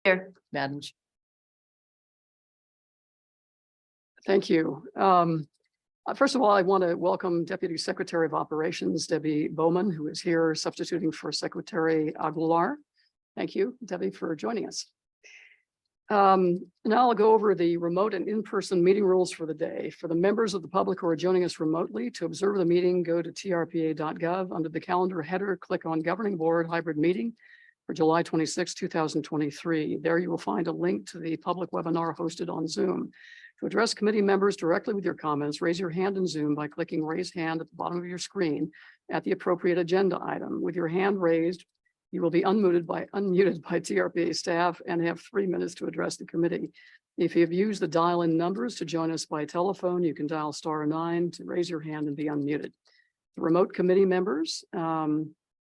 Here, Madam Chair. Thank you. First of all, I want to welcome Deputy Secretary of Operations, Debbie Bowman, who is here substituting for Secretary Aguilar. Thank you, Debbie, for joining us. Now I'll go over the remote and in-person meeting rules for the day. For the members of the public who are joining us remotely, to observe the meeting, go to trpa.gov. Under the calendar header, click on Governing Board Hybrid Meeting for July 26, 2023. There you will find a link to the public webinar hosted on Zoom. To address committee members directly with your comments, raise your hand in Zoom by clicking Raise Hand at the bottom of your screen at the appropriate agenda item. With your hand raised, you will be unmuted by TRPA staff and have 3 minutes to address the committee. If you have used the dial-in numbers to join us by telephone, you can dial *9 to raise your hand and be unmuted. The remote committee members, and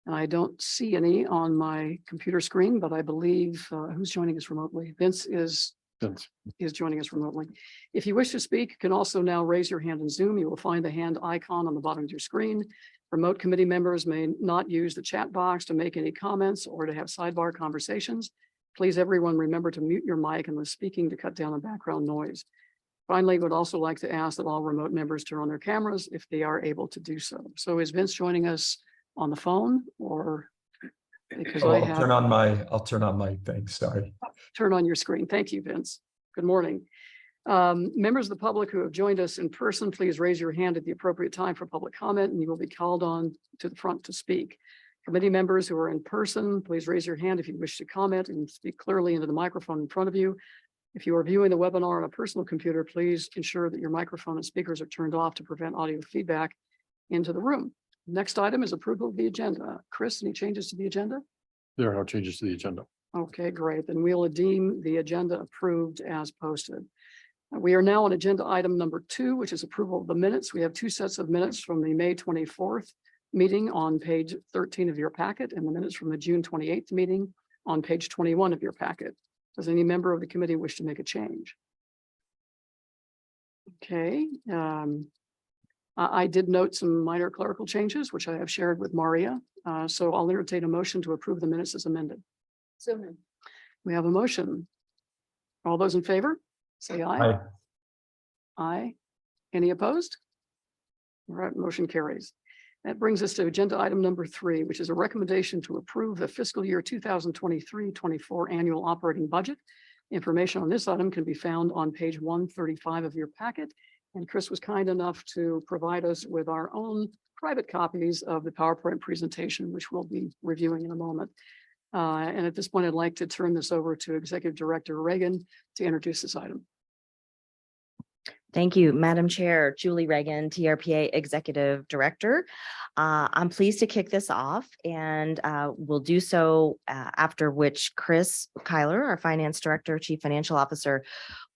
I don't see any on my computer screen, but I believe who's joining us remotely? Vince is joining us remotely. If you wish to speak, you can also now raise your hand in Zoom. You will find the hand icon on the bottom of your screen. Remote committee members may not use the chat box to make any comments or to have sidebar conversations. Please, everyone, remember to mute your mic and when speaking to cut down on background noise. Finally, would also like to ask that all remote members turn on their cameras if they are able to do so. So is Vince joining us on the phone, or because I'll turn on my thing. Sorry. Turn on your screen. Thank you, Vince. Good morning. Members of the public who have joined us in person, please raise your hand at the appropriate time for public comment and you will be called on to the front to speak. Committee members who are in person, please raise your hand if you wish to comment and speak clearly into the microphone in front of you. If you are viewing the webinar on a personal computer, please ensure that your microphone and speakers are turned off to prevent audio feedback into the room. Next item is approval of the agenda. Chris, any changes to the agenda? There are no changes to the agenda. Okay, great. Then we'll deem the agenda approved as posted. We are now on agenda item number 2, which is approval of the minutes. We have 2 sets of minutes from the May 24th meeting on page 13 of your packet and the minutes from the June 28th meeting on page 21 of your packet. Does any member of the committee wish to make a change? Okay. I did note some minor clerical changes, which I have shared with Maria. So I'll entertain a motion to approve the minutes as amended. So moved. We have a motion. All those in favor? Say aye. Aye. Aye. Any opposed? All right, motion carries. That brings us to agenda item number 3, which is a recommendation to approve the fiscal year 2023-24 annual operating budget. Information on this item can be found on page 135 of your packet. And Chris was kind enough to provide us with our own private copies of the PowerPoint presentation, which we'll be reviewing in a moment. And at this point, I'd like to turn this over to Executive Director Reagan to introduce this item. Thank you, Madam Chair. Julie Reagan, TRPA Executive Director. I'm pleased to kick this off, and we'll do so after which Chris Kyler, our Finance Director, Chief Financial Officer,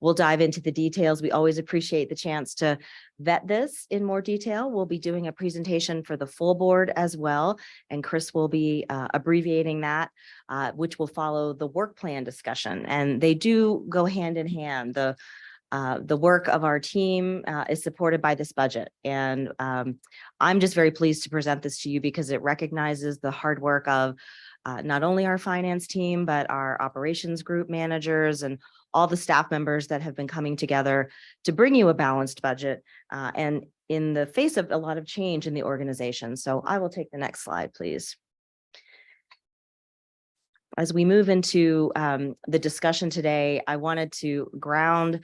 will dive into the details. We always appreciate the chance to vet this in more detail. We'll be doing a presentation for the full board as well, and Chris will be abbreviating that, which will follow the work plan discussion. And they do go hand in hand. The work of our team is supported by this budget. And I'm just very pleased to present this to you because it recognizes the hard work of not only our finance team, but our operations group managers and all the staff members that have been coming together to bring you a balanced budget and in the face of a lot of change in the organization. So I will take the next slide, please. As we move into the discussion today, I wanted to ground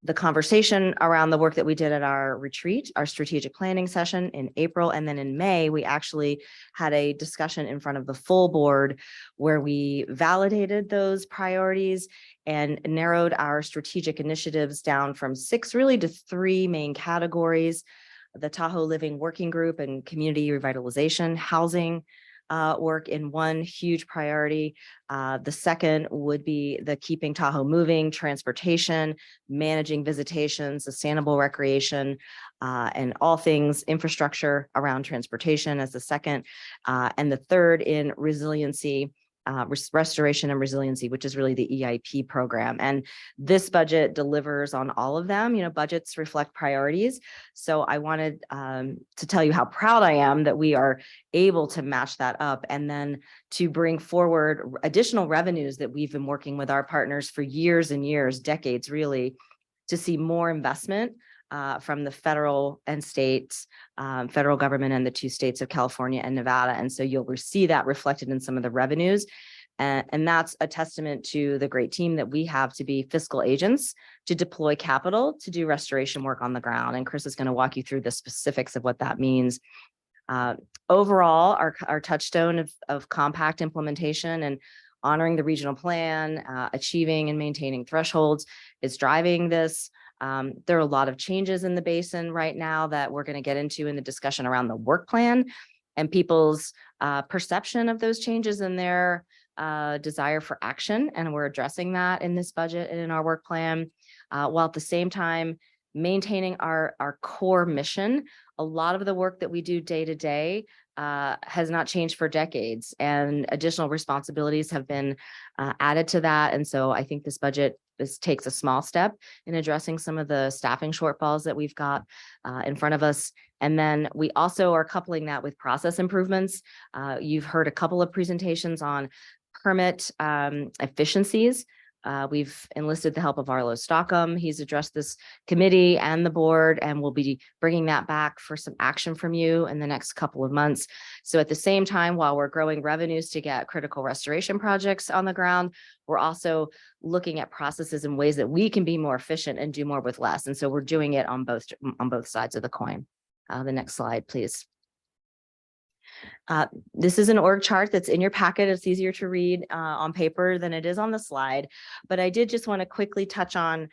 the conversation around the work that we did at our retreat, our strategic planning session in April. And then in May, we actually had a discussion in front of the full board where we validated those priorities and narrowed our strategic initiatives down from 6 really to 3 main categories: the Tahoe Living Working Group and community revitalization, housing, work in one huge priority. The second would be the keeping Tahoe moving, transportation, managing visitation, sustainable recreation, and all things infrastructure around transportation as the second. And the third in resiliency restoration and resiliency, which is really the EIP program. And this budget delivers on all of them. You know, budgets reflect priorities. So I wanted to tell you how proud I am that we are able to match that up and then to bring forward additional revenues that we've been working with our partners for years and years, decades really, to see more investment from the federal and states, federal government and the 2 states of California and Nevada. And so you'll see that reflected in some of the revenues. And that's a testament to the great team that we have to be fiscal agents, to deploy capital, to do restoration work on the ground. And Chris is going to walk you through the specifics of what that means. Overall, our touchstone of compact implementation and honoring the regional plan, achieving and maintaining thresholds is driving this. There are a lot of changes in the basin right now that we're going to get into in the discussion around the work plan and people's perception of those changes and their desire for action. And we're addressing that in this budget and in our work plan, while at the same time maintaining our core mission. A lot of the work that we do day to day has not changed for decades, and additional responsibilities have been added to that. And so I think this budget takes a small step in addressing some of the staffing shortfalls that we've got in front of us. And then we also are coupling that with process improvements. You've heard a couple of presentations on permit efficiencies. We've enlisted the help of Arlo Stockham. He's addressed this committee and the board, and we'll be bringing that back for some action from you in the next couple of months. So at the same time, while we're growing revenues to get critical restoration projects on the ground, we're also looking at processes and ways that we can be more efficient and do more with less. And so we're doing it on both sides of the coin. The next slide, please. This is an org chart that's in your packet. It's easier to read on paper than it is on the slide, but I did just want to quickly touch on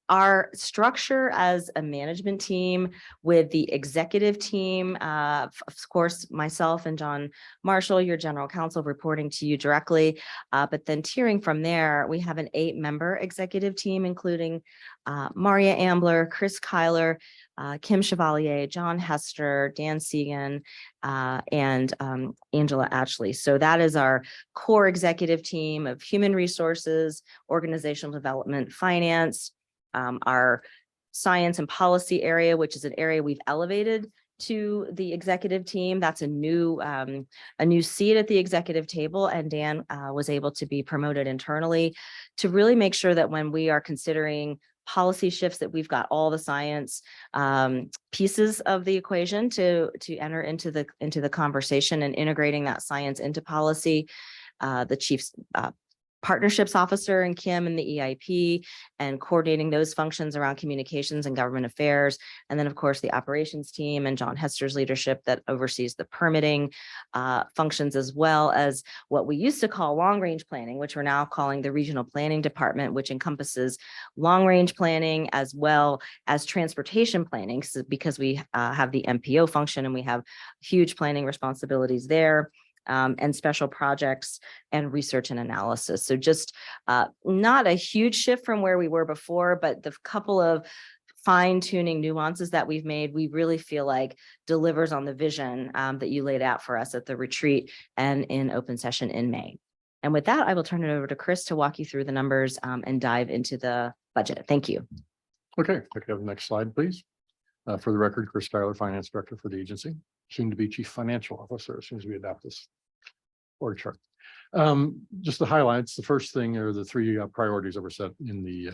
our structure as a management team with the executive team, of course, myself and John Marshall, your general counsel, reporting to you directly. But then tiering from there, we have an 8-member executive team, including Maria Ambler, Chris Kyler, Kim Chevalier, John Hester, Dan Segan, and Angela Ashley. So that is our core executive team of human resources, organizational development, finance, our science and policy area, which is an area we've elevated to the executive team. That's a new seat at the executive table, and Dan was able to be promoted internally to really make sure that when we are considering policy shifts, that we've got all the science pieces of the equation to enter into the conversation and integrating that science into policy. The chief's partnerships officer and Kim and the EIP, and coordinating those functions around communications and government affairs. And then of course the operations team and John Hester's leadership that oversees the permitting functions, as well as what we used to call long range planning, which we're now calling the regional planning department, which encompasses long range planning as well as transportation planning, because we have the MPO function and we have huge planning responsibilities there. And special projects and research and analysis. So just not a huge shift from where we were before, but the couple of fine tuning nuances that we've made, we really feel like delivers on the vision that you laid out for us at the retreat and in open session in May. And with that, I will turn it over to Chris to walk you through the numbers and dive into the budget. Thank you. Okay, if I could have the next slide, please. For the record, Chris Tyler, Finance Director for the agency, soon to be Chief Financial Officer as soon as we adopt this org chart. Just the highlights. The first thing are the 3 priorities that were set in the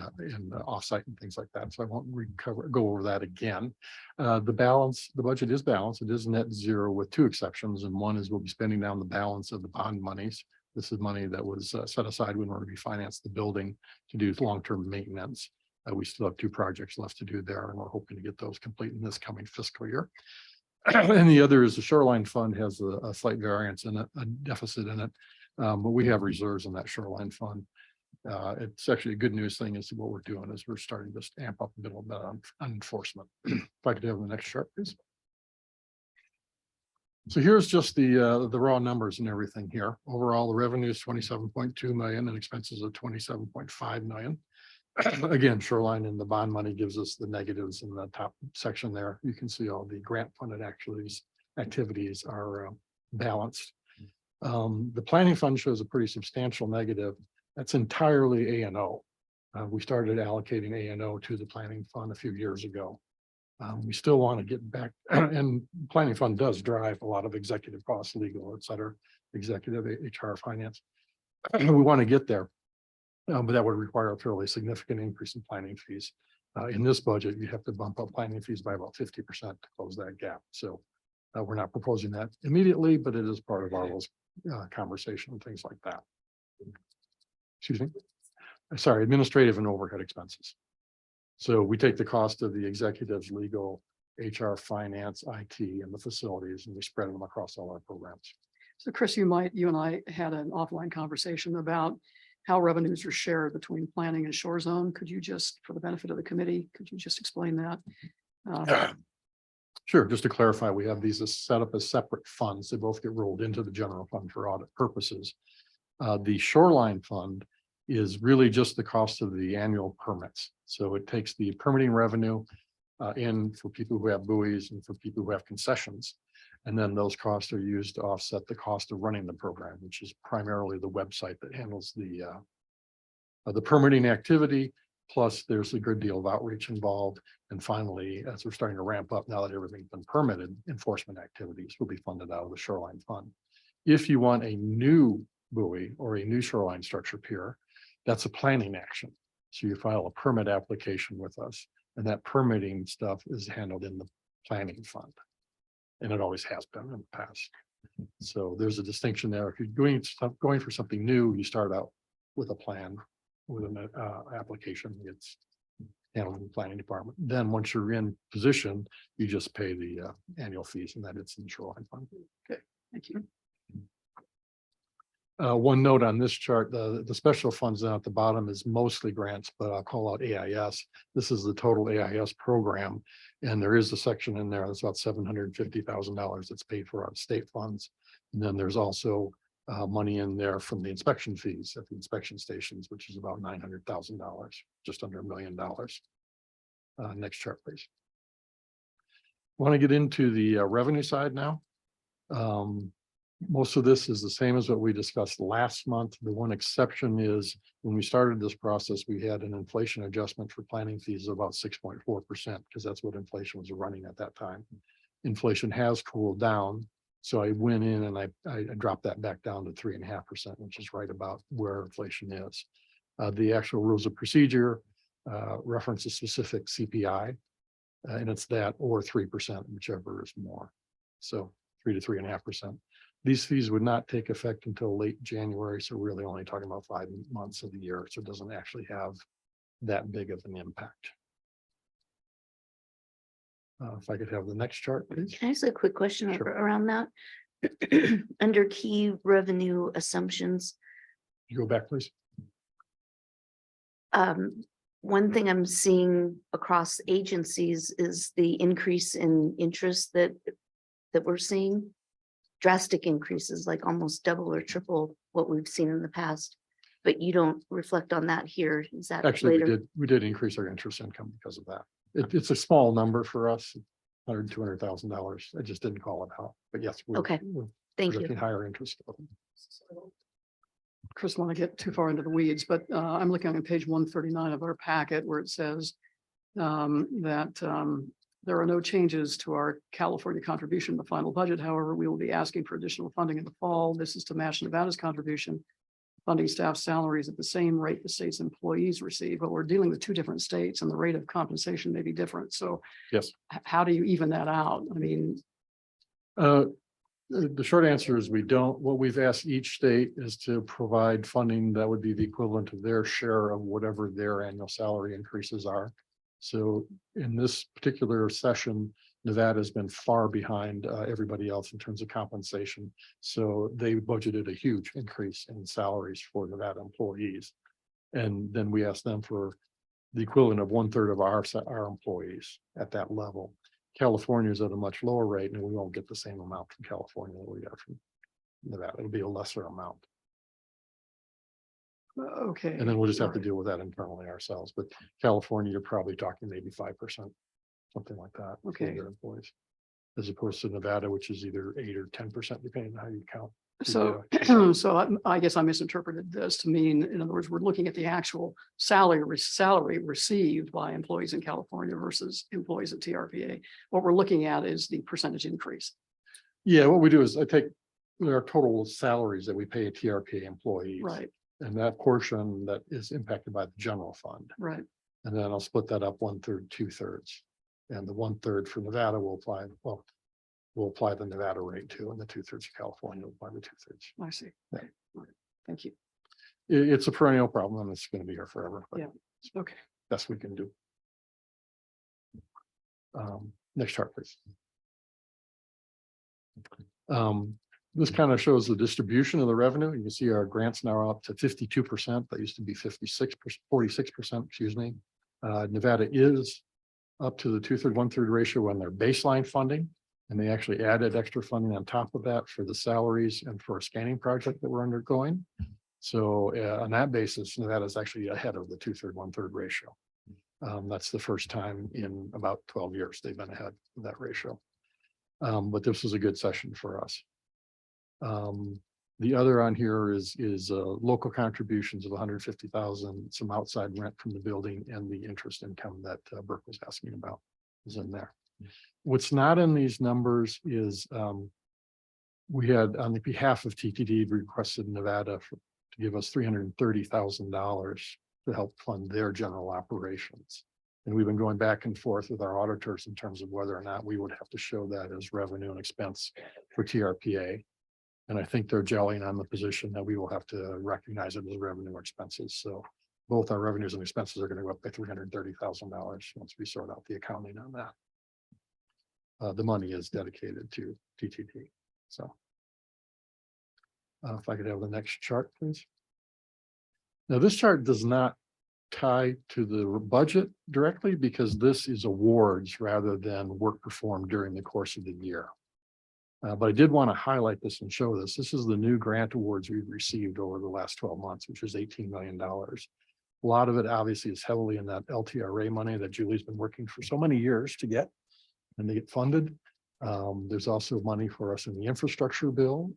offsite and things like that. So I won't go over that again. The budget is balanced. It is net zero with 2 exceptions, and one is we'll be spending down the balance of the bond monies. This is money that was set aside when we refinanced the building to do long-term maintenance. We still have 2 projects left to do there, and we're hoping to get those complete in this coming fiscal year. And the other is the shoreline fund has a slight variance in it, a deficit in it, but we have reserves in that shoreline fund. It's actually a good news thing is what we're doing is we're starting to amp up a little bit on enforcement. If I could have the next chart, please. So here's just the raw numbers and everything here. Overall, the revenue is 27.2 million and expenses of 27.5 million. Again, shoreline and the bond money gives us the negatives in the top section there. You can see all the grant funded activities are balanced. The planning fund shows a pretty substantial negative. That's entirely A&O. We started allocating A&O to the planning fund a few years ago. We still want to get back, and planning fund does drive a lot of executive costs, legal, et cetera, executive HR, finance. We want to get there, but that would require a fairly significant increase in planning fees. In this budget, you have to bump up planning fees by about 50% to close that gap. So we're not proposing that immediately, but it is part of our conversation and things like that. Excuse me. Sorry, administrative and overhead expenses. So we take the cost of the executives, legal, HR, finance, IT, and the facilities, and we spread them across all our programs. So Chris, you and I had an offline conversation about how revenues are shared between planning and shore zone. Could you just, for the benefit of the committee, could you just explain that? Sure. Just to clarify, we have these set up as separate funds. They both get rolled into the general fund for audit purposes. The shoreline fund is really just the cost of the annual permits. So it takes the permitting revenue in for people who have buoys and for people who have concessions. And then those costs are used to offset the cost of running the program, which is primarily the website that handles the permitting activity. Plus, there's a good deal of outreach involved. And finally, as we're starting to ramp up now that everything's been permitted, enforcement activities will be funded out of the shoreline fund. If you want a new buoy or a new shoreline structure pier, that's a planning action. So you file a permit application with us, and that permitting stuff is handled in the planning fund. And it always has been in the past. So there's a distinction there. If you're going for something new, you start out with a plan, with an application, it's handled in the planning department. Then once you're in position, you just pay the annual fees, and that it's in the shoreline fund. Okay, thank you. One note on this chart, the special funds down at the bottom is mostly grants, but I'll call out AIS. This is the total AIS program. And there is a section in there that's about $750,000 that's paid for out of state funds. And then there's also money in there from the inspection fees at the inspection stations, which is about $900,000, just under $1 million. Next chart, please. Want to get into the revenue side now. Most of this is the same as what we discussed last month. The one exception is when we started this process, we had an inflation adjustment for planning fees of about 6.4%, because that's what inflation was running at that time. Inflation has cooled down. So I went in and I dropped that back down to 3.5%, which is right about where inflation is. The actual rules of procedure reference a specific CPI, and it's that or 3%, whichever is more. So 3 to 3.5%. These fees would not take effect until late January, so really only talking about 5 months of the year, so it doesn't actually have that big of an impact. If I could have the next chart, please. Can I ask a quick question Sure. around that? Under key revenue assumptions, You go back, please. one thing I'm seeing across agencies is the increase in interest that we're seeing. Drastic increases, like almost double or triple what we've seen in the past. But you don't reflect on that here. Is that Actually, later? we did increase our interest income because of that. It's a small number for us, $200,000. I just didn't call it out, but yes. Okay. We're Thank projecting you. higher interest. Chris, want to get too far into the weeds, but I'm looking on page 139 of our packet where it says that there are no changes to our California contribution in the final budget. However, we will be asking for additional funding in the fall. This is to match Nevada's contribution, funding staff salaries at the same rate the state's employees receive, but we're dealing with 2 different states and the rate of compensation may be different. So Yes. How do you even that out? I mean, The short answer is we don't. What we've asked each state is to provide funding that would be the equivalent of their share of whatever their annual salary increases are. So in this particular session, Nevada has been far behind everybody else in terms of compensation. So they budgeted a huge increase in salaries for Nevada employees. And then we asked them for the equivalent of 1/3 of our employees at that level. California is at a much lower rate, and we won't get the same amount from California that we got from Nevada. It'll be a lesser amount. okay. And then we'll just have to all right. deal with that internally ourselves. But California, you're probably talking maybe 5%, something like that. For Okay. their employees, as opposed to Nevada, which is either 8 or 10%, depending on how you count. So, so I guess I misinterpreted this to mean, in other words, we're looking at the actual salary received by employees in California versus employees at TRPA. What we're looking at is the percentage increase. Yeah, what we do is I take our total salaries that we pay TRPA employees. Right, And that portion that is impacted by the general fund. right. And then I'll split that up 1/3, 2/3. And the 1/3 for Nevada will apply, well, we'll apply the Nevada rate too, and the 2/3 of California will apply the 2/3. I see. Yeah. Right. Thank you. It's a perennial problem and it's going to be here forever. But Yeah. Okay. best we can do. Next chart, please. This kind of shows the distribution of the revenue. You can see our grants now are up to 52%. That used to be 56%, 46%, excuse me. Nevada is up to the 2/3, 1/3 ratio on their baseline funding. And they actually added extra funding on top of that for the salaries and for a scanning project that we're undergoing. So on that basis, Nevada is actually ahead of the 2/3, 1/3 ratio. That's the first time in about 12 years they've been ahead of that ratio. But this was a good session for us. The other on here is local contributions of 150,000, some outside rent from the building, and the interest income that Burke was asking about is in there. What's not in these numbers is we had, on the behalf of TTD, requested Nevada to give us $330,000 to help fund their general operations. And we've been going back and forth with our auditors in terms of whether or not we would have to show that as revenue and expense for TRPA. And I think they're gelling on the position that we will have to recognize it as revenue or expenses. So both our revenues and expenses are going to go up by $330,000 once we sort out the accounting on that. The money is dedicated to TTD. So if I could have the next chart, please. Now, this chart does not tie to the budget directly because this is awards rather than work performed during the course of the year. But I did want to highlight this and show this. This is the new grant awards we've received over the last 12 months, which is $18 million. A lot of it obviously is heavily in that LTRA money that Julie's been working for so many years to get, and they get funded. There's also money for us in the infrastructure bill.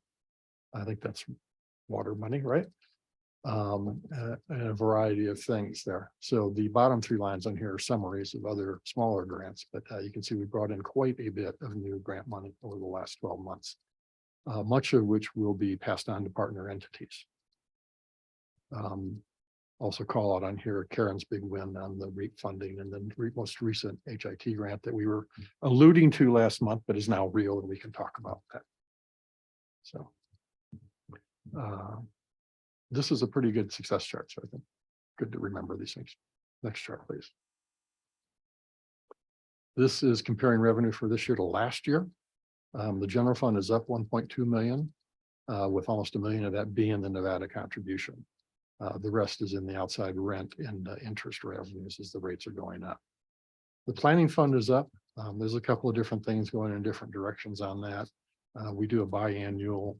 I think that's water money, right? And a variety of things there. So the bottom three lines on here are summaries of other smaller grants, but you can see we brought in quite a bit of new grant money over the last 12 months, much of which will be passed on to partner entities. Also call out on here Karen's big win on the REAP funding and the most recent HIT grant that we were alluding to last month, but is now real, and we can talk about that. So this is a pretty good success chart, so I think good to remember these things. Next chart, please. This is comparing revenue for this year to last year. The general fund is up 1.2 million, with almost $1 million of that being the Nevada contribution. The rest is in the outside rent and interest revenues as the rates are going up. The planning fund is up. There's a couple of different things going in different directions on that. We do a biannual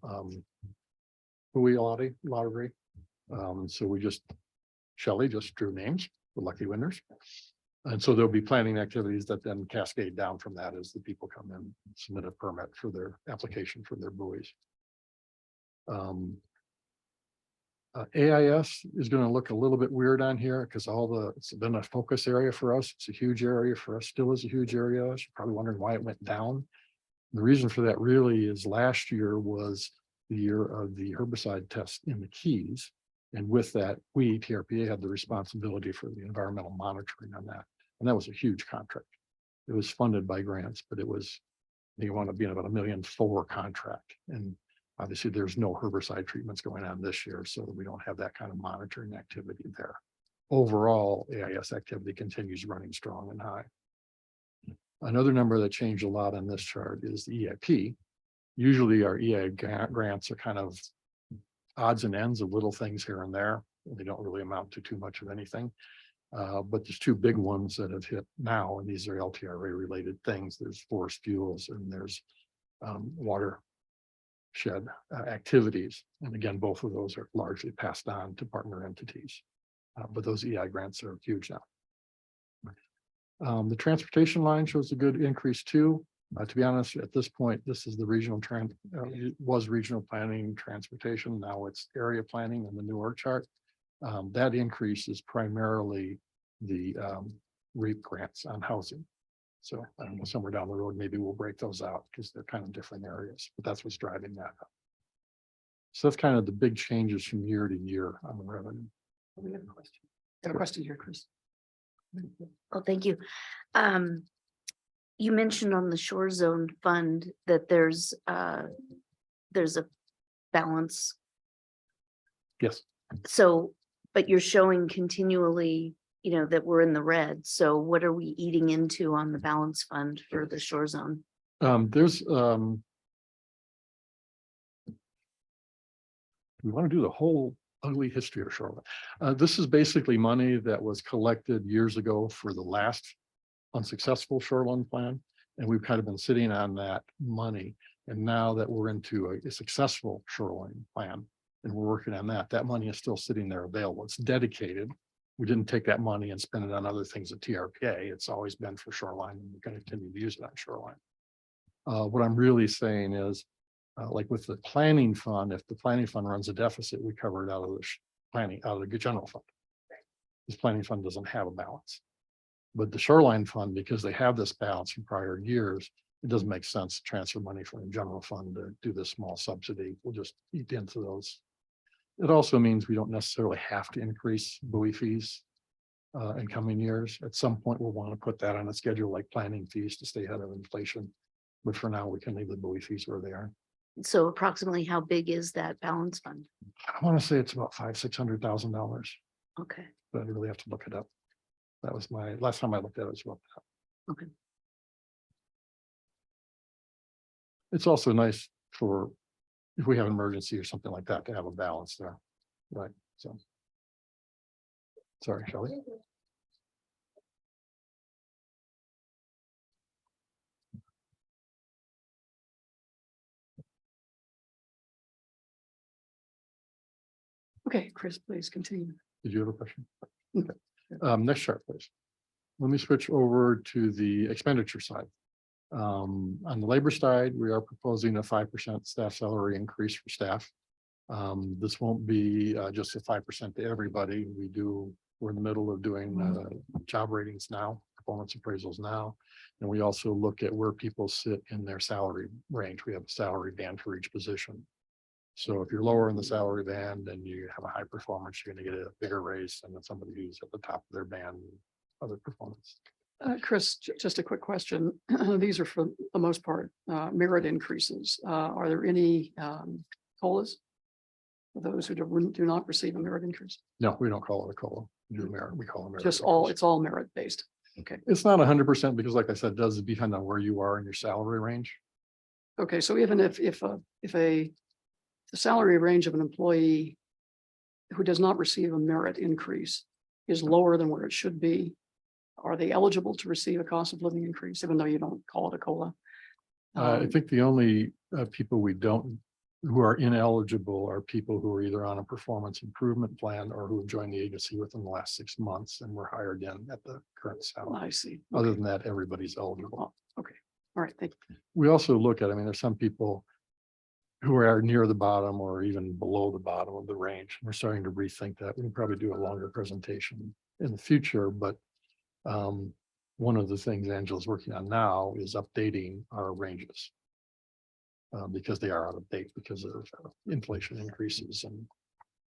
lottery. So we Shelley just drew names for lucky winners. And so there'll be planning activities that then cascade down from that as the people come in and submit a permit for their application for their buoys. AIS is going to look a little bit weird on here because it's been a focus area for us. It's a huge area for us, still is a huge area. You're probably wondering why it went down. The reason for that really is last year was the year of the herbicide test in the Keys. And with that, we, TRPA, had the responsibility for the environmental monitoring on that. And that was a huge contract. It was funded by grants, but it was, they wound up being about $1.4 million contract. And obviously there's no herbicide treatments going on this year, so we don't have that kind of monitoring activity there. Overall, AIS activity continues running strong and high. Another number that changed a lot on this chart is the EIP. Usually our EI grants are kind of odds and ends of little things here and there. They don't really amount to too much of anything. But there's two big ones that have hit now, and these are LTRA related things. There's forest fuels and there's watershed activities. And again, both of those are largely passed on to partner entities. But those EI grants are huge now. The transportation line shows a good increase too. To be honest, at this point, this is the it was regional planning, transportation. Now it's area planning in the new org chart. That increase is primarily the REAP grants on housing. So I don't know, somewhere down the road, maybe we'll break those out because they're kind of different areas, but that's what's driving that up. So that's kind of the big changes from year to year on the revenue. We have a question. I have a question here, Chris. Oh, thank you. You mentioned on the shore zone fund that there's a balance. Yes. So, but you're showing continually, that we're in the red. So what are we eating into on the balance fund for the shore zone? There's we want to do the whole ugly history of shoreline. This is basically money that was collected years ago for the last unsuccessful shoreline plan. And we've kind of been sitting on that money. And now that we're into a successful shoreline plan and we're working on that, that money is still sitting there available. It's dedicated. We didn't take that money and spend it on other things at TRPA. It's always been for shoreline, and we're going to continue to use it on shoreline. What I'm really saying is, like with the planning fund, if the planning fund runs a deficit, we cover it out of the out of the general fund. This planning fund doesn't have a balance. But the shoreline fund, because they have this balance from prior years, it doesn't make sense to transfer money from the general fund to do this small subsidy. We'll just eat into those. It also means we don't necessarily have to increase buoy fees in coming years. At some point, we'll want to put that on a schedule like planning fees to stay ahead of inflation. But for now, we can leave the buoy fees where they are. So approximately how big is that balance fund? I want to say it's about $500,000-600,000, Okay. but I really have to look it up. That was my last time I looked at it, was about that. Okay. It's also nice for if we have an emergency or something like that to have a balance there. Right. So. Sorry, Shelley. Okay, Chris, please continue. Did you have a question? Okay. Next chart, please. Let me switch over to the expenditure side. On the labor side, we are proposing a 5% staff salary increase for staff. This won't be just a 5% to everybody. We're in the middle of doing job ratings now, performance appraisals now. And we also look at where people sit in their salary range. We have a salary band for each position. So if you're lower in the salary band and you have a high performance, you're going to get a bigger raise than somebody who's at the top of their band, other performance. Chris, just a quick question. These are for the most part merit increases. Are there any COLAs for those who do not receive a merit increase? No, we don't call it a COLA. We do merit. We call it merit. Just all, it's all merit based. Okay. It's not 100% because, like I said, it does depend on where you are in your salary range. Okay, so even if the salary range of an employee who does not receive a merit increase is lower than where it should be, are they eligible to receive a cost of living increase, even though you don't call it a COLA? I think the only people who are ineligible are people who are either on a performance improvement plan or who have joined the agency within the last 6 months and were hired in at the current salary. I see. Other Okay. than that, everybody's eligible. Oh, okay. All right. Thank you. We also look at, there's some people who are near the bottom or even below the bottom of the range. We're starting to rethink that. We can probably do a longer presentation in the future, but one of the things Angela's working on now is updating our ranges because they are out of date because of inflation increases and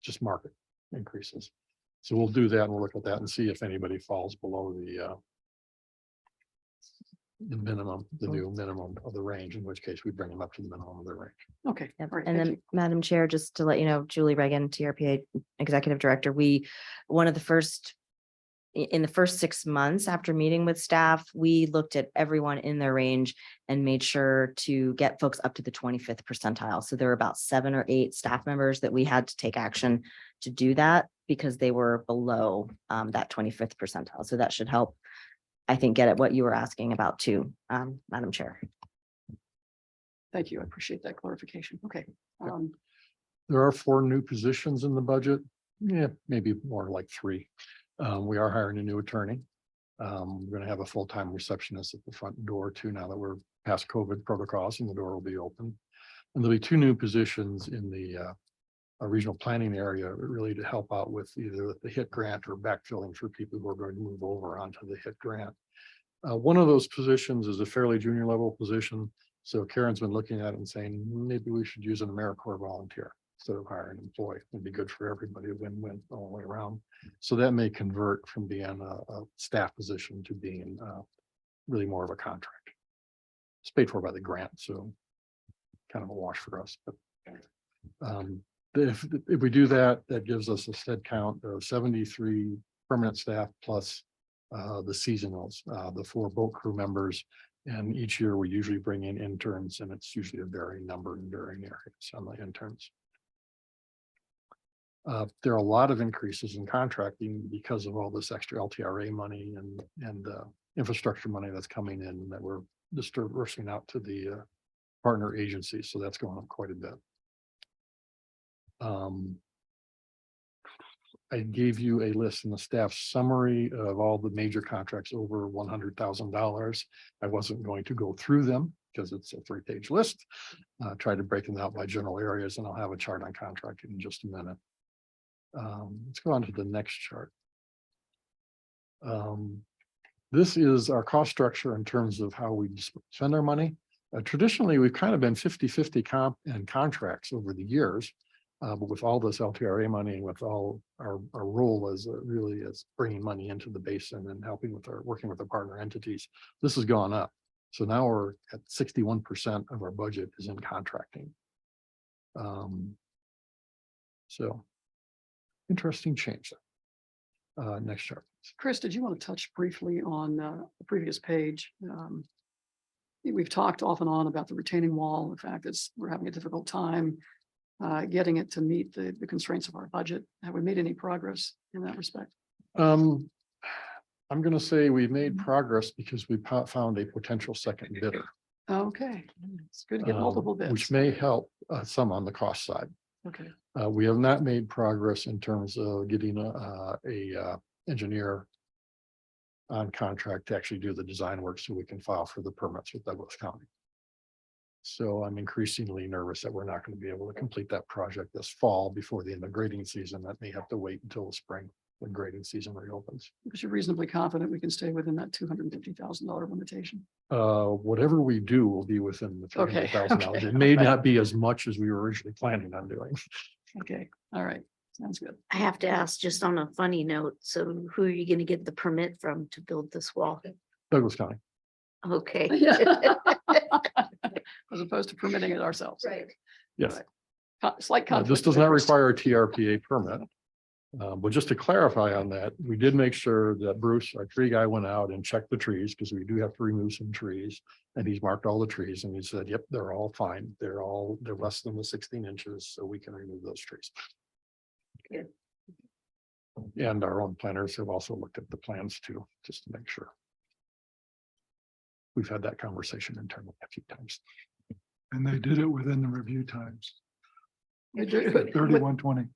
just market increases. So we'll do that and we'll look at that and see if anybody falls below the minimum, the new minimum of the range, in which case we bring them up to the minimum of their range. Okay. Yep. All right. And thank then, you. Madam Chair, just to let you know, Julie Reagan, TRPA Executive Director, in the first 6 months after meeting with staff, we looked at everyone in their range and made sure to get folks up to the 25th percentile. So there were about 7 or 8 staff members that we had to take action to do that because they were below that 25th percentile. So that should help, I think, get at what you were asking about too, Madam Chair. Thank you. I appreciate that clarification. Okay. There are 4 new positions in the budget. Yeah, maybe more like 3. We are hiring a new attorney. We're gonna have a full-time receptionist at the front door too, now that we're past COVID protocols and the door will be open. And there'll be 2 new positions in the regional planning area, really to help out with either the HIT grant or backfilling for people who are going to move over onto the HIT grant. One of those positions is a fairly junior level position. So Karen's been looking at it and saying, maybe we should use an AmeriCorps volunteer instead of hiring an employee. It'd be good for everybody, a win-win all the way around. So that may convert from being a staff position to being really more of a contract. It's paid for by the grant, so kind of a wash for us. But if we do that, that gives us a head count of 73 permanent staff plus the seasonals, the 4 boat crew members. And each year we usually bring in interns, and it's usually a varying number in varying areas on the interns. There are a lot of increases in contracting because of all this extra LTRA money and infrastructure money that's coming in that we're dispersing out to the partner agencies. So that's going up quite a bit. I gave you a list in the staff summary of all the major contracts over $100,000. I wasn't going to go through them because it's a 3-page list. Tried to break them out by general areas, and I'll have a chart on contracting in just a minute. Let's go on to the next chart. This is our cost structure in terms of how we spend our money. Traditionally, we've kind of been 50-50 comp and contracts over the years. But with all this LTRA money and with all our role as really as bringing money into the basin and helping with working with the partner entities, this has gone up. So now we're at 61% of our budget is in contracting. So interesting change. Next chart. Chris, did you want to touch briefly on the previous page? We've talked off and on about the retaining wall. In fact, we're having a difficult time getting it to meet the constraints of our budget. Have we made any progress in that respect? I'm going to say we made progress because we found a potential second bidder. Okay, it's good to get multiple bids. Which may help some on the cost side. Okay, We have not made progress in terms of getting a engineer on contract to actually do the design work so we can file for the permits with Douglas County. So I'm increasingly nervous that we're not going to be able to complete that project this fall before the end of grading season. That may have to wait until the spring when grading season reopens. because you're reasonably confident we can stay within that $250,000 limitation. Whatever we do will be within the Okay, $300,000. okay, It may right. not be as much as we were originally planning on doing. Okay, all right, sounds good. I have to ask, just on a funny note, so who are you gonna get the permit from to build this wall? Douglas County. Okay. As opposed to permitting it ourselves. Right. Yes. Slight conflict. This does of not interest. require a TRPA permit. But just to clarify on that, we did make sure that Bruce, our tree guy, went out and checked the trees because we do have to remove some trees. And he's marked all the trees and he said, yep, they're all fine. They're less than the 16 inches, so we can remove those trees. Good. And our own planners have also looked at the plans too, just to make sure. We've had that conversation internally a few times. And they did it within the review times, We do- 3120.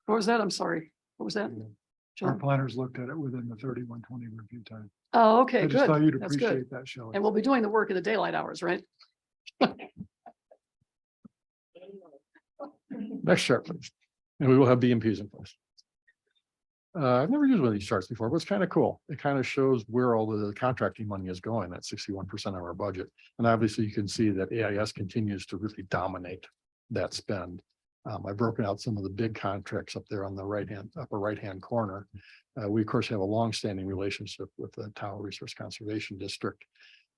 What was that? I'm sorry. What was that? Our John? planners looked at it within the 3120 review time. Oh, okay, I just thought good. you'd That's good. appreciate that, Shelley. And we'll be doing the work in the daylight hours, right? Next chart, please. And we will have BMPs in place. I've never used one of these charts before, but it's kind of cool. It kind of shows where all the contracting money is going at 61% of our budget. And obviously you can see that AIS continues to really dominate that spend. I've broken out some of the big contracts up there on the upper right-hand corner. We of course have a long-standing relationship with the Tahoe Resource Conservation District.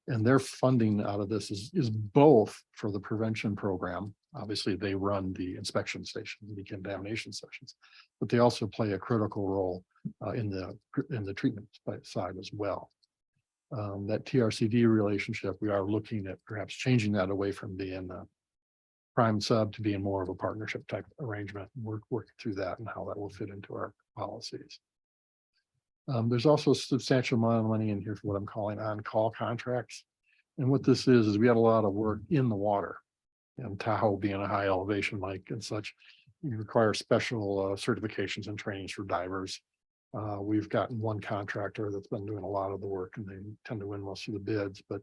And their funding out of this is both for the prevention program. Obviously, they run the inspection stations, the decontamination sections, but they also play a critical role in the treatment side as well. That TRCD relationship, we are looking at perhaps changing that away from being a prime sub to being more of a partnership type arrangement. We're working through that and how that will fit into our policies. There's also a substantial amount of money in here for what I'm calling on-call contracts. And what this is we had a lot of work in the water. And Tahoe being a high elevation lake and such, you require special certifications and trainings for divers. We've gotten one contractor that's been doing a lot of the work and they tend to win most of the bids, but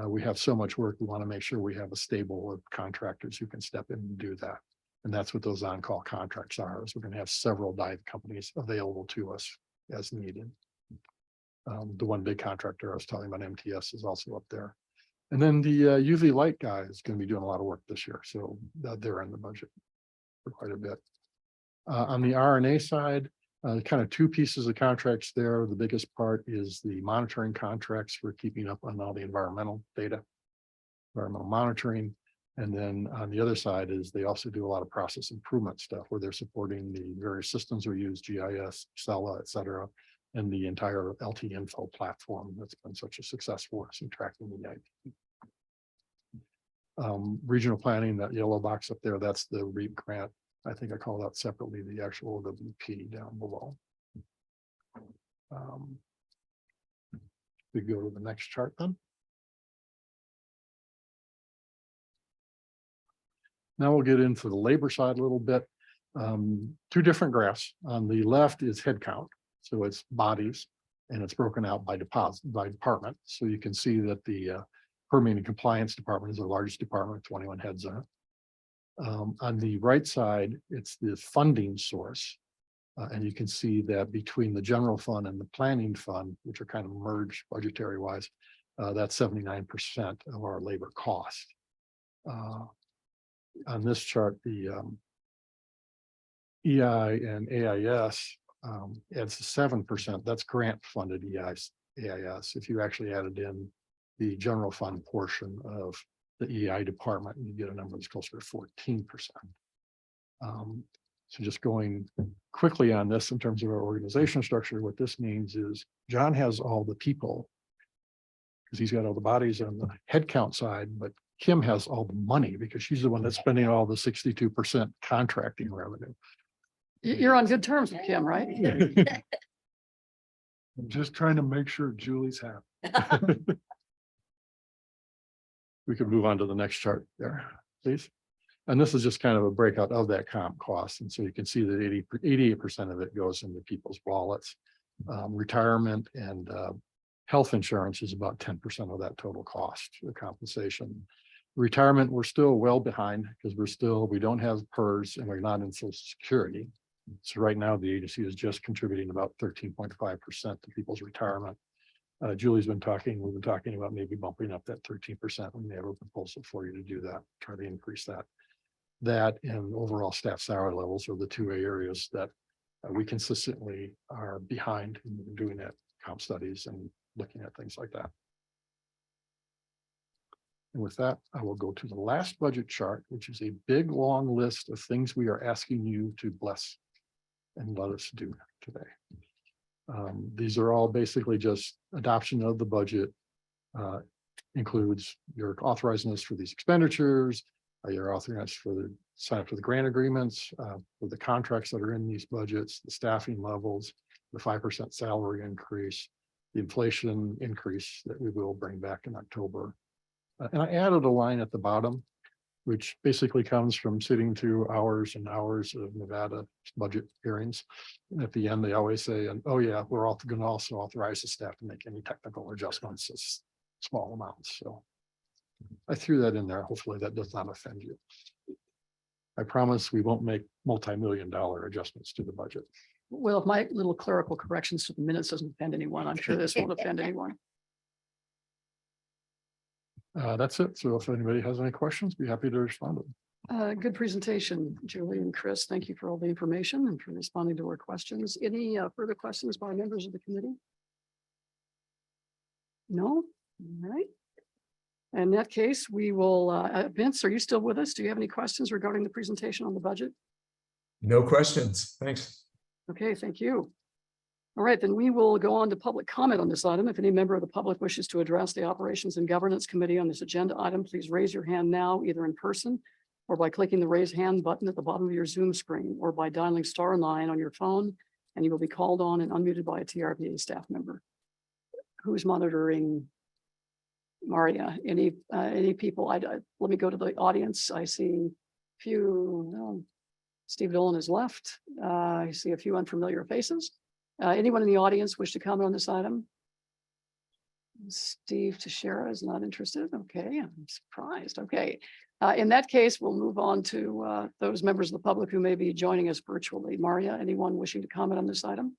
we have so much work. We want to make sure we have a stable of contractors who can step in and do that. And that's what those on-call contracts are, is we're going to have several dive companies available to us as needed. The one big contractor I was talking about, MTS, is also up there. And then the UV light guy is going to be doing a lot of work this year. So they're in the budget for quite a bit. On the RNA side, kind of two pieces of contracts there. The biggest part is the monitoring contracts for keeping up on all the environmental data, environmental monitoring. And then on the other side is they also do a lot of process improvement stuff where they're supporting the various systems we use, GIS, Excel, et cetera, and the entire LT Info platform that's been such a success for us in tracking the IP. Regional planning, that yellow box up there, that's the REAP grant. I think I called out separately the actual WP down below. We go to the next chart then. Now we'll get into the labor side a little bit. Two different graphs. On the left is headcount. So it's bodies and it's broken out by department. So you can see that the permitting and compliance department is the largest department with 21 heads on it. On the right side, it's the funding source. And you can see that between the general fund and the planning fund, which are kind of merged budgetary wise, that's 79% of our labor cost. On this chart, the EI and AIS adds 7%. That's grant funded AIS. If you actually added in the general fund portion of the EI department, you get a number that's closer to 14%. So just going quickly on this in terms of our organization structure, what this means is John has all the people because he's got all the bodies on the headcount side, but Kim has all the money because she's the one that's spending all the 62% contracting revenue. You're on good terms with Kim, right? I'm just trying to make sure Julie's happy. We could move on to the next chart there, please. And this is just kind of a breakout of that comp cost. And so you can see that 88% of it goes into people's wallets. Retirement and health insurance is about 10% of that total cost, the compensation. Retirement, we're still well behind because we don't have PERS and we're not in Social Security. So right now the agency is just contributing about 13.5% to people's retirement. Julie's been talking, we've been talking about maybe bumping up that 13%. We may have a proposal for you to do that, try to increase that. That and overall staff salary levels are the two areas that we consistently are behind in doing that comp studies and looking at things like that. And with that, I will go to the last budget chart, which is a big, long list of things we are asking you to bless and let us do today. These are all basically just adoption of the budget, includes your authorizing us for these expenditures, your authorizing for the sign up for the grant agreements, for the contracts that are in these budgets, the staffing levels, the 5% salary increase, the inflation increase that we will bring back in October. And I added a line at the bottom, which basically comes from sitting through hours and hours of Nevada budget hearings. And at the end, they always say, and oh yeah, we're all going to also authorize the staff to make any technical adjustments as small amounts. So I threw that in there. Hopefully that does not offend you. I promise we won't make multi-million-dollar adjustments to the budget. Well, if my little clerical corrections to the minutes doesn't offend anyone, I'm sure this won't offend anyone. That's it. So if anybody has any questions, be happy to respond to them. Good presentation, Julie and Chris. Thank you for all the information and for responding to our questions. Any further questions by members of the committee? No? All right. In that case, we will, Vince, are you still with us? Do you have any questions regarding the presentation on the budget? No questions. Thanks. Okay, thank you. All right, then we will go on to public comment on this item. If any member of the public wishes to address the Operations and Governance Committee on this agenda item, please raise your hand now, either in person or by clicking the raise hand button at the bottom of your Zoom screen or by dialing *9 on your phone, and you will be called on and unmuted by a TRPA staff member. Who's monitoring? Maria, any people? Let me go to the audience. I see a few. Steve Dolan is left. I see a few unfamiliar faces. Anyone in the audience wish to comment on this item? Steve Teixeira is not interested. Okay, I'm surprised. Okay. In that case, we'll move on to those members of the public who may be joining us virtually. Maria, anyone wishing to comment on this item?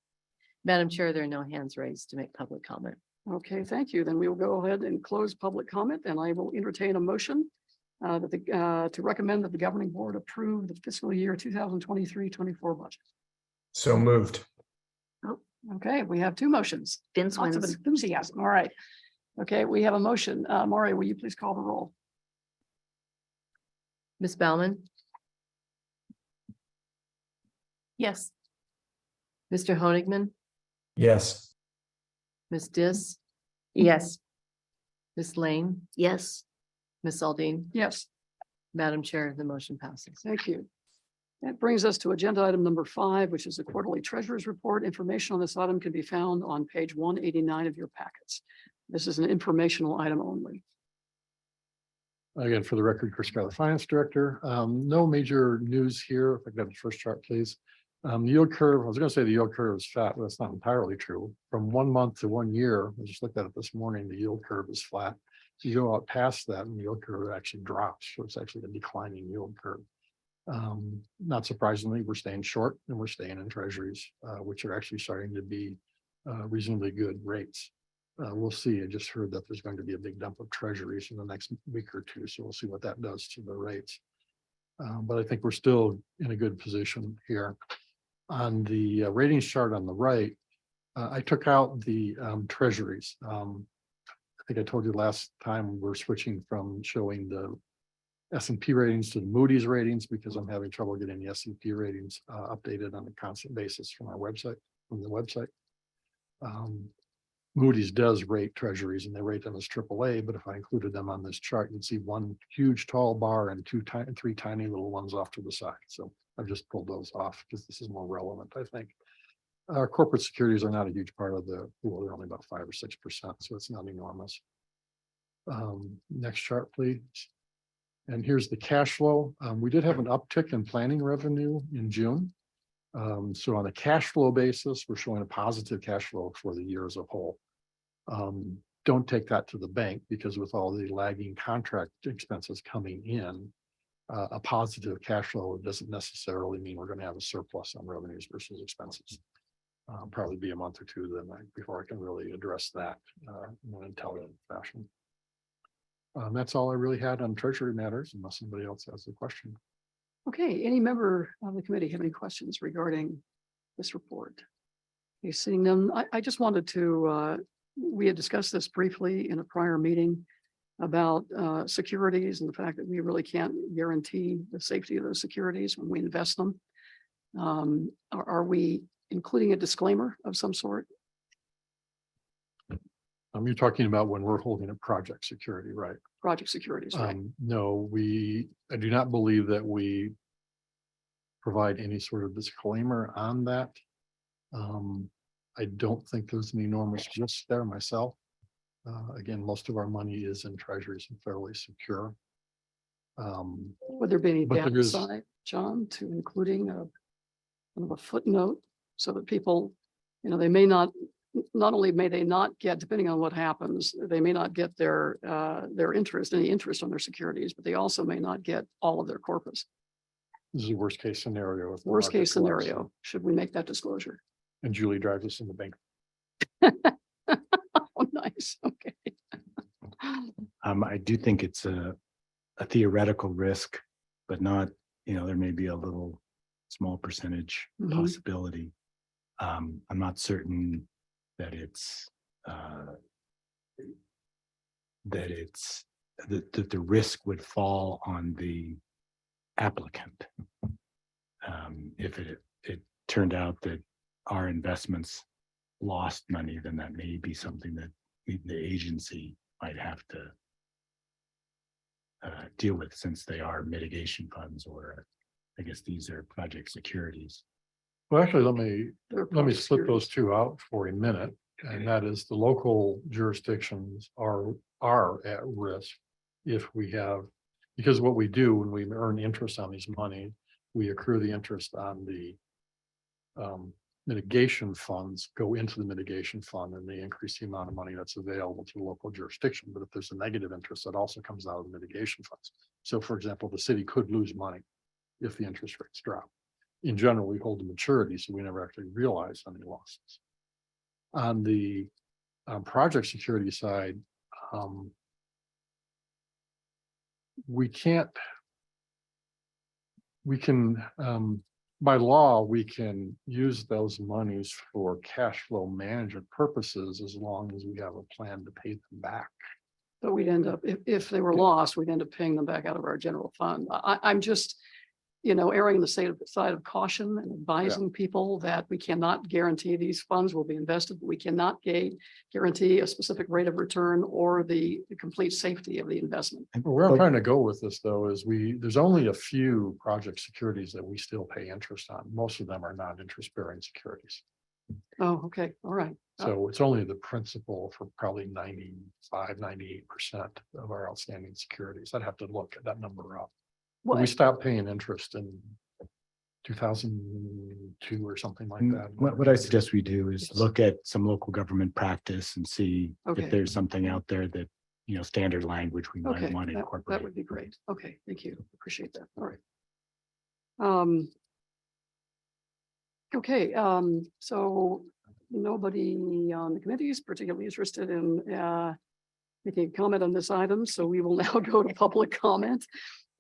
Madam Chair, there are no hands raised to make public comment. Okay, thank you. Then we will go ahead and close public comment, and I will entertain a motion to recommend that the governing board approve the fiscal year 2023-24 budget. So moved. Okay, we have two motions. Vince Lots of wins. enthusiasm. All right. Okay, we have a motion. Maria, will you please call the roll? Ms. Baumann, Yes. Mr. Honigman, Yes. Ms. Dis, Yes. Ms. Lane, Yes. Ms. Aldine. Yes, Madam Chair, the motion passes. thank you. That brings us to agenda item number 5, which is the quarterly treasurer's report. Information on this item can be found on page 189 of your packets. This is an informational item only. Again, for the record, Chris Schuyler, Finance Director. No major news here. If I could have the first chart, please. The yield curve, I was going to say the yield curve is fat, but that's not entirely true. From 1 month to 1 year, I just looked at it this morning, the yield curve is flat. So you go out past that and the yield curve actually drops. So it's actually a declining yield curve. Not surprisingly, we're staying short and we're staying in treasuries, which are actually starting to be reasonably good rates. We'll see. I just heard that there's going to be a big dump of treasuries in the next week or two. So we'll see what that does to the rates. But I think we're still in a good position here. On the ratings chart on the right, I took out the treasuries. I think I told you last time we're switching from showing the S&P ratings to the Moody's ratings because I'm having trouble getting the S&P ratings updated on a constant basis from our website, from the website. Moody's does rate treasuries and they rate them as AAA, but if I included them on this chart, you'd see one huge tall bar and three tiny little ones off to the side. So I've just pulled those off because this is more relevant, I think. Our corporate securities are not a huge part of the pool. They're only about 5 or 6%, so it's not enormous. Next chart, please. And here's the cash flow. We did have an uptick in planning revenue in June. So on a cash flow basis, we're showing a positive cash flow for the year as a whole. Don't take that to the bank because with all the lagging contract expenses coming in, a positive cash flow doesn't necessarily mean we're going to have a surplus on revenues versus expenses. Probably be a month or two then before I can really address that in an intelligent fashion. That's all I really had on treasury matters, unless somebody else has a question. Okay, any member of the committee have any questions regarding this report? Okay, seeing them, I just wanted to, we had discussed this briefly in a prior meeting about securities and the fact that we really can't guarantee the safety of those securities when we invest them. Are we including a disclaimer of some sort? You're talking about when we're holding a project security, right? Project securities, right? No, I do not believe that we provide any sort of disclaimer on that. I don't think there's an enormous risk there myself. Again, most of our money is in treasuries and fairly secure. Would there be any but there is- downside, John, to including a kind of a footnote so that people, they may not only may they not get, depending on what happens, they may not get their any interest on their securities, but they also may not get all of their corpus. This is a worst case scenario. if the Worst market case collapses scenario, should we make that disclosure? And Julie drives us in the bank. Oh, nice, okay. I do think it's a theoretical risk, but not, there may be a little small percentage Mhm. possibility. I'm not certain that that the risk would fall on the applicant. If it turned out that our investments lost money, then that may be something that the agency might have to deal with, since they are mitigation funds, or I guess these are project securities. Well, actually, They're let me project split those securities. two out for a minute. And that is the local jurisdictions are at risk if we have, because what we do when we earn interest on these money, we accrue the interest on the mitigation funds go into the mitigation fund and they increase the amount of money that's available to the local jurisdiction. But if there's a negative interest, that also comes out of the mitigation funds. So for example, the city could lose money if the interest rates drop. In general, we hold the maturity, so we never actually realize any losses. On the project security side, we can, by law, we can use those monies for cash flow management purposes as long as we have a plan to pay them back. But we'd end up, if they were lost, we'd end up paying them back out of our general fund. I'm just, erring on the side of caution and advising people that we cannot guarantee these funds will be invested. We cannot guarantee a specific rate of return or the complete safety of the investment. Where I'm trying to go with this, though, is there's only a few project securities that we still pay interest on. Most of them are not interest-bearing securities. Oh, okay, all right. So it's only the principal for probably 98% of our outstanding securities. I'd have to look at that number up. But we stopped paying interest in 2002 or something like that. What I suggest we do is look at some local government practice and see Okay. if there's something out there that, standard language we might Okay, want to that incorporate. would be great. Okay, thank you. Appreciate that. All right. Okay, so nobody on the committee is particularly interested in making a comment on this item, so we will now go to public comment.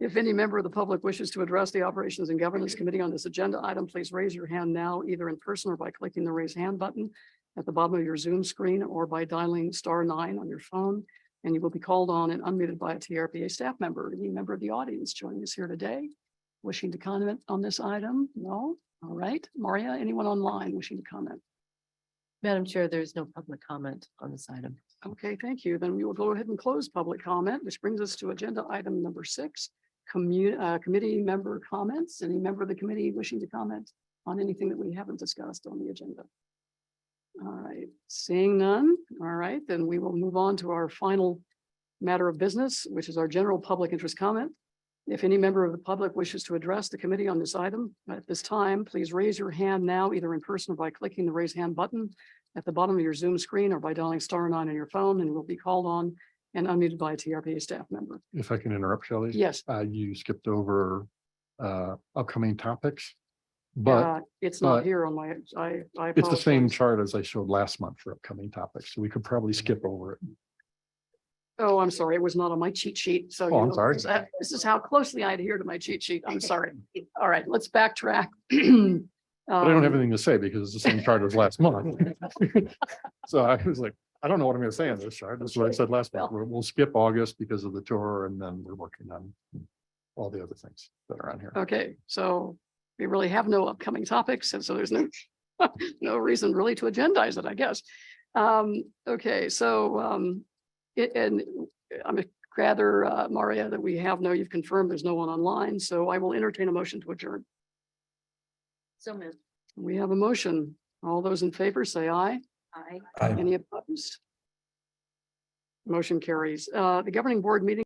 If any member of the public wishes to address the Operations and Governance Committee on this agenda item, please raise your hand now, either in person or by clicking the raise hand button at the bottom of your Zoom screen or by dialing *9 on your phone, and you will be called on and unmuted by a TRPA staff member. Any member of the audience joining us here today wishing to comment on this item? No? All right. Maria, anyone online wishing to comment? Madam Chair, there is no public comment on this item. Okay, thank you. Then we will go ahead and close public comment, which brings us to agenda item number 6, committee member comments. Any member of the committee wishing to comment on anything that we haven't discussed on the agenda? All right, seeing none. All right, then we will move on to our final matter of business, which is our general public interest comment. If any member of the public wishes to address the committee on this item at this time, please raise your hand now, either in person or by clicking the raise hand button at the bottom of your Zoom screen or by dialing *9 on your phone, and will be called on and unmuted by a TRPA staff member. If I can interrupt, Shelley. Yes. You skipped over upcoming topics, but It's not but here on my, I it's the same apologize. chart as I showed last month for upcoming topics, so we could probably skip over it. Oh, I'm sorry. It was not on my cheat sheet. So Oh, I'm sorry. This is how closely I adhere to my cheat sheet. I'm sorry. All right, let's backtrack. But I don't have anything to say because it's the same chart as last month. So I was like, I don't know what I'm gonna say on this chart. That's what I said last month. We'll skip August because of the tour, and then we're working on all the other things that are on here. Okay, so we really have no upcoming topics, and so there's no no reason really to agendize it, I guess. Okay, so and I'm rather, Maria, that you've confirmed there's no one online, so I will entertain a motion to adjourn. So moved. We have a motion. All those in favor say aye. Aye. Aye. Any opposed? Motion carries. The governing board meeting